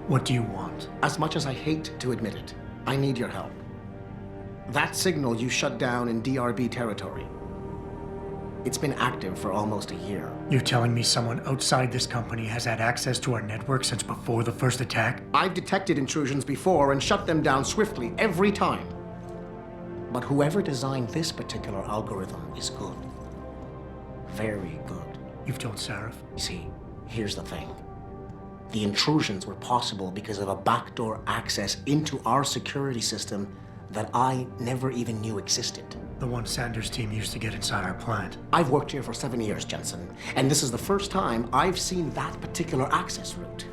What do you want? As much as I hate to admit it, I need your help. That signal you shut down in DRB territory. It's been active for almost a year. You're telling me someone outside this company has had access to our network since before the first attack? I've detected intrusions before and shut them down swiftly every time. But whoever designed this particular algorithm is good. Very good. You've told Sarif? See, here's the thing. The intrusions were possible because of a backdoor access into our security system that I never even knew existed. The one Sanders' team used to get inside our plant. I've worked here for 7 years, Jensen, and this is the first time I've seen that particular access route.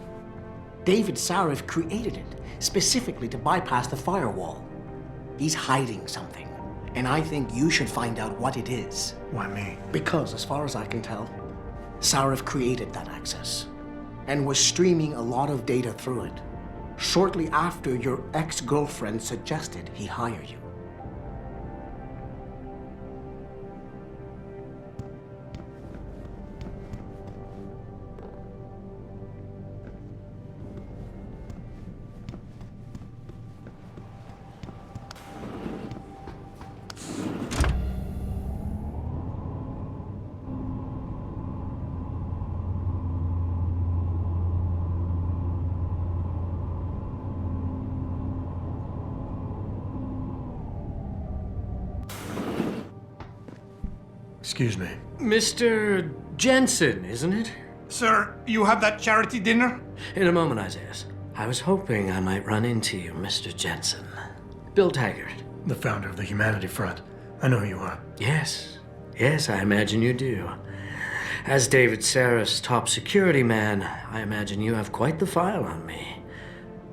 David Sarif created it specifically to bypass the firewall. He's hiding something, and I think you should find out what it is. Why me? Because, as far as I can tell, Sarif created that access and was streaming a lot of data through it shortly after your ex-girlfriend suggested he hire you. Excuse me. Mr. Jensen, isn't it? Sir, you have that charity dinner? In a moment, Isaiah. I was hoping I might run into you, Mr. Jensen. Bill Taggart. The founder of the Humanity Front. I know who you are. Yes. Yes, I imagine you do. As David Sarif's top security man, I imagine you have quite the file on me.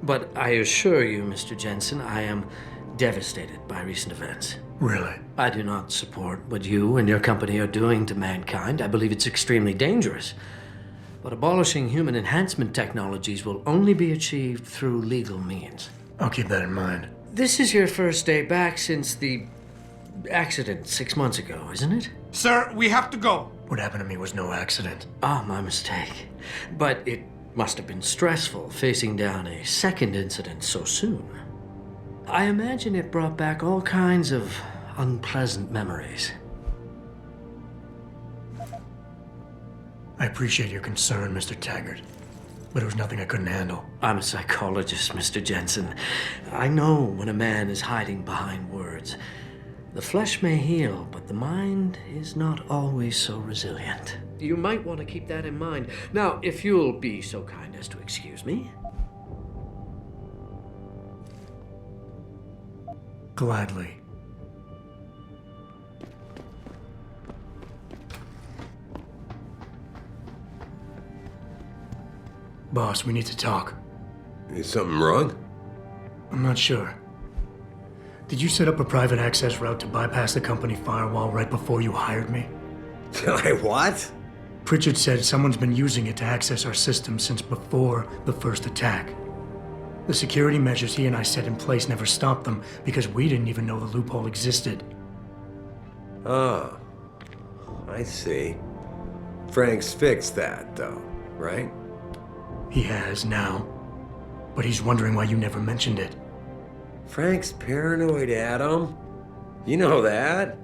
But I assure you, Mr. Jensen, I am devastated by recent events. Really? I do not support what you and your company are doing to mankind. I believe it's extremely dangerous. But abolishing human enhancement technologies will only be achieved through legal means. I'll keep that in mind. This is your first day back since the accident 6 months ago, isn't it? Sir, we have to go. What happened to me was no accident. Ah, my mistake. But it must have been stressful facing down a second incident so soon. I imagine it brought back all kinds of unpleasant memories. I appreciate your concern, Mr. Taggart, but it was nothing I couldn't handle. I'm a psychologist, Mr. Jensen. I know when a man is hiding behind words. The flesh may heal, but the mind is not always so resilient. You might want to keep that in mind. Now, if you'll be so kind as to excuse me. Gladly. Boss, we need to talk. Is something wrong? I'm not sure. Did you set up a private access route to bypass the company firewall right before you hired me? What? Pritchard said someone's been using it to access our system since before the first attack. The security measures he and I set in place never stopped them because we didn't even know the loophole existed. Oh, I see. Frank's fixed that, though, right? He has now, but he's wondering why you never mentioned it. Frank's paranoid, Adam. You know that.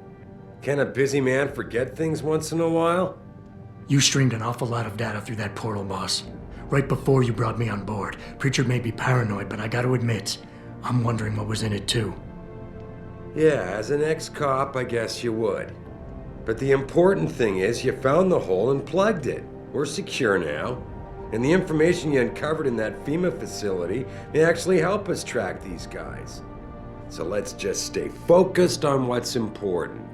Can a busy man forget things once in a while? You streamed an awful lot of data through that portal, boss. Right before you brought me on board. Pritchard may be paranoid, but I gotta admit, I'm wondering what was in it too. Yeah, as an ex-cop, I guess you would. But the important thing is you found the hole and plugged it. We're secure now. And the information you uncovered in that FEMA facility may actually help us track these guys. So let's just stay focused on what's important.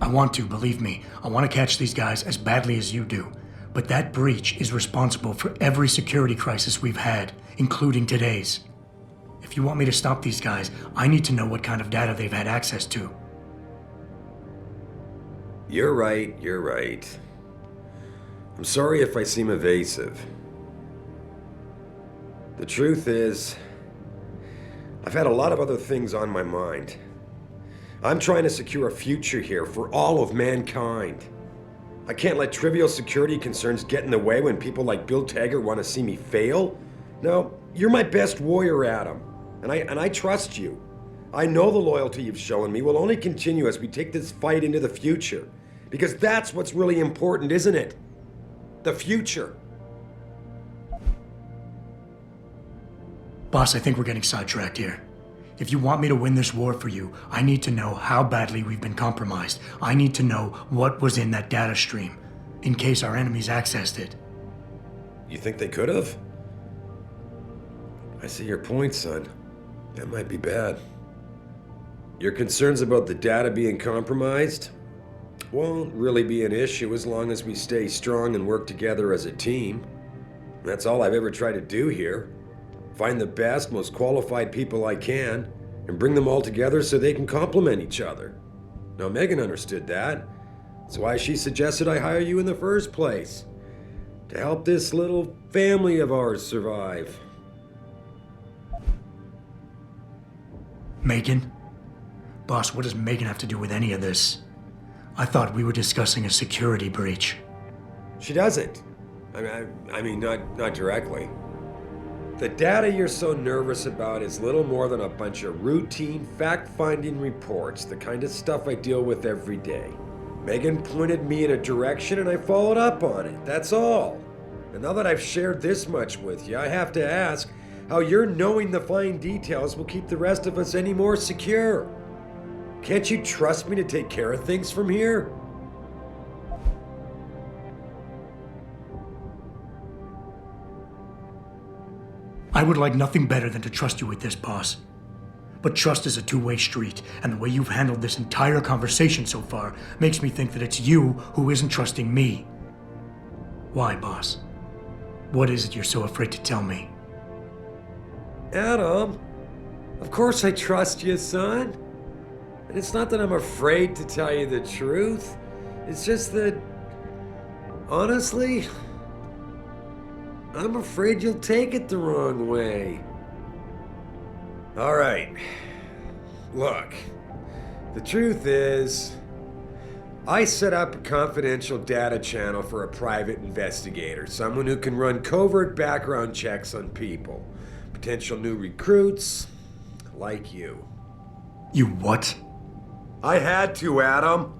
I want to, believe me. I want to catch these guys as badly as you do. But that breach is responsible for every security crisis we've had, including today's. If you want me to stop these guys, I need to know what kind of data they've had access to. You're right, you're right. I'm sorry if I seem evasive. The truth is, I've had a lot of other things on my mind. I'm trying to secure a future here for all of mankind. I can't let trivial security concerns get in the way when people like Bill Taggart want to see me fail. No, you're my best warrior, Adam, and I trust you. I know the loyalty you've shown me will only continue as we take this fight into the future. Because that's what's really important, isn't it? The future. Boss, I think we're getting sidetracked here. If you want me to win this war for you, I need to know how badly we've been compromised. I need to know what was in that data stream, in case our enemies accessed it. You think they could have? I see your point, son. That might be bad. Your concerns about the data being compromised won't really be an issue as long as we stay strong and work together as a team. That's all I've ever tried to do here. Find the best, most qualified people I can, and bring them all together so they can complement each other. Now, Megan understood that. That's why she suggested I hire you in the first place. To help this little family of ours survive. Megan? Boss, what does Megan have to do with any of this? I thought we were discussing a security breach. She doesn't. I mean, not directly. The data you're so nervous about is little more than a bunch of routine, fact-finding reports, the kind of stuff I deal with every day. Megan pointed me in a direction and I followed up on it, that's all. And now that I've shared this much with you, I have to ask how your knowing the fine details will keep the rest of us any more secure. Can't you trust me to take care of things from here? I would like nothing better than to trust you with this, boss. But trust is a two-way street, and the way you've handled this entire conversation so far makes me think that it's you who isn't trusting me. Why, boss? What is it you're so afraid to tell me? Adam, of course I trust you, son. And it's not that I'm afraid to tell you the truth. It's just that, honestly, I'm afraid you'll take it the wrong way. All right. Look, the truth is, I set up a confidential data channel for a private investigator, someone who can run covert background checks on people, potential new recruits, like you. You what? I had to, Adam.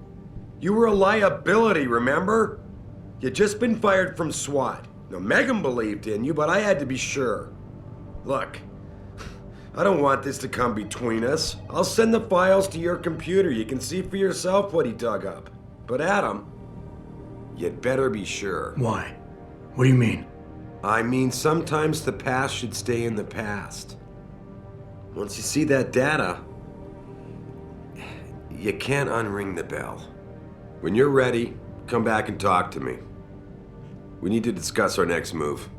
You were a liability, remember? You'd just been fired from SWAT. Now, Megan believed in you, but I had to be sure. Look, I don't want this to come between us. I'll send the files to your computer. You can see for yourself what he dug up. But Adam, you'd better be sure. Why? What do you mean? I mean, sometimes the past should stay in the past. Once you see that data, you can't unring the bell. When you're ready, come back and talk to me. We need to discuss our next move.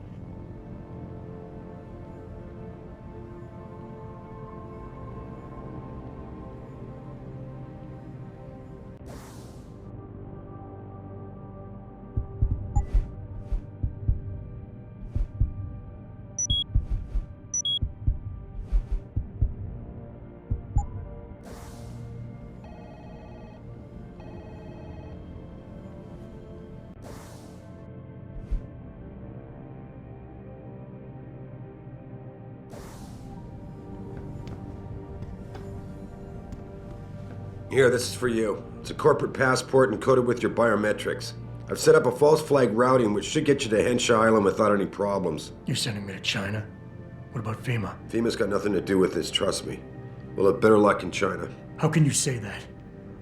Here, this is for you. It's a corporate passport encoded with your biometrics. I've set up a false flag routing which should get you to Henshaw Island without any problems. You're sending me to China? What about FEMA? FEMA's got nothing to do with this, trust me. We'll have better luck in China. How can you say that?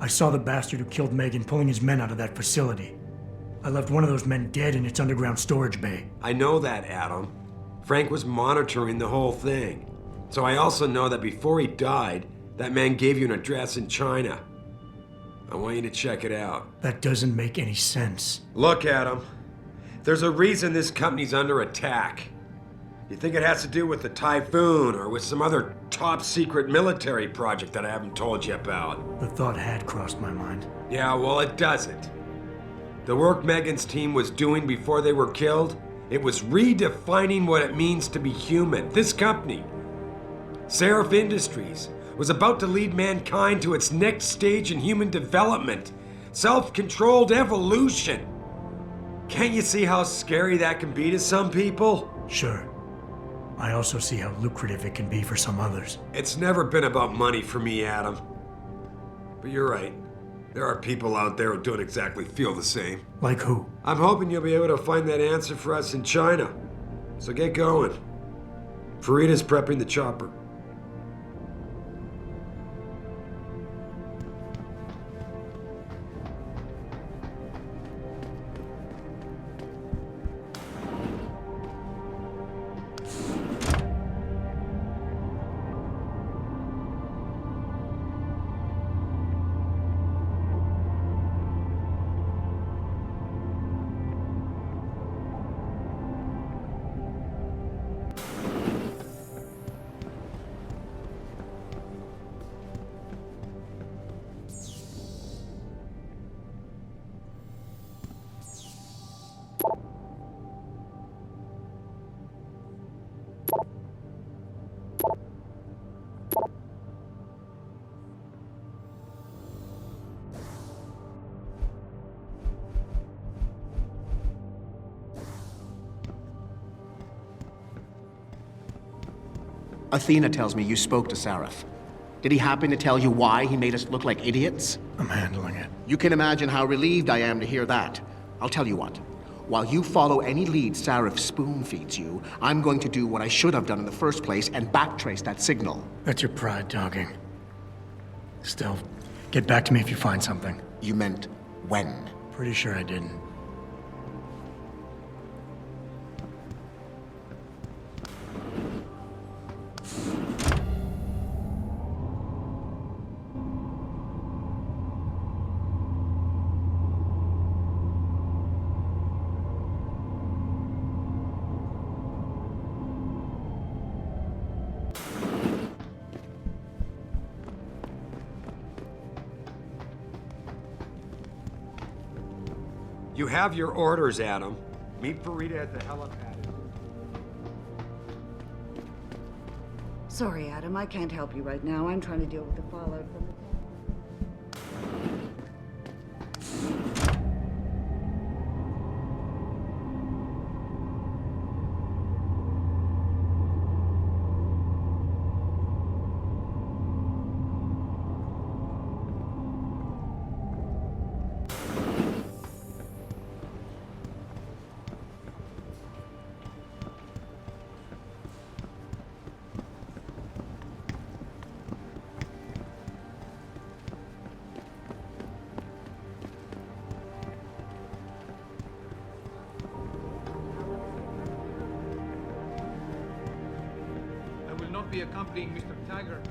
I saw the bastard who killed Megan pulling his men out of that facility. I left one of those men dead in its underground storage bay. I know that, Adam. Frank was monitoring the whole thing. So I also know that before he died, that man gave you an address in China. I want you to check it out. That doesn't make any sense. Look, Adam. There's a reason this company's under attack. You think it has to do with the Typhoon or with some other top secret military project that I haven't told you about? The thought had crossed my mind. Yeah, well, it doesn't. The work Megan's team was doing before they were killed, it was redefining what it means to be human. This company, Seraph Industries, was about to lead mankind to its next stage in human development. Self-controlled evolution. Can't you see how scary that can be to some people? Sure. I also see how lucrative it can be for some others. It's never been about money for me, Adam. But you're right. There are people out there who don't exactly feel the same. Like who? I'm hoping you'll be able to find that answer for us in China. So get going. Farida's prepping the chopper. Athena tells me you spoke to Seraph. Did he happen to tell you why he made us look like idiots? I'm handling it. You can imagine how relieved I am to hear that. I'll tell you what. While you follow any lead Seraph spoon feeds you, I'm going to do what I should have done in the first place and backtrace that signal. That's your pride talking. Still, get back to me if you find something. You meant when? Pretty sure I didn't. You have your orders, Adam. Meet Farida at the helipad. Sorry, Adam, I can't help you right now. I'm trying to deal with the fallout from the... I will not be accompanying Mr. Taggart.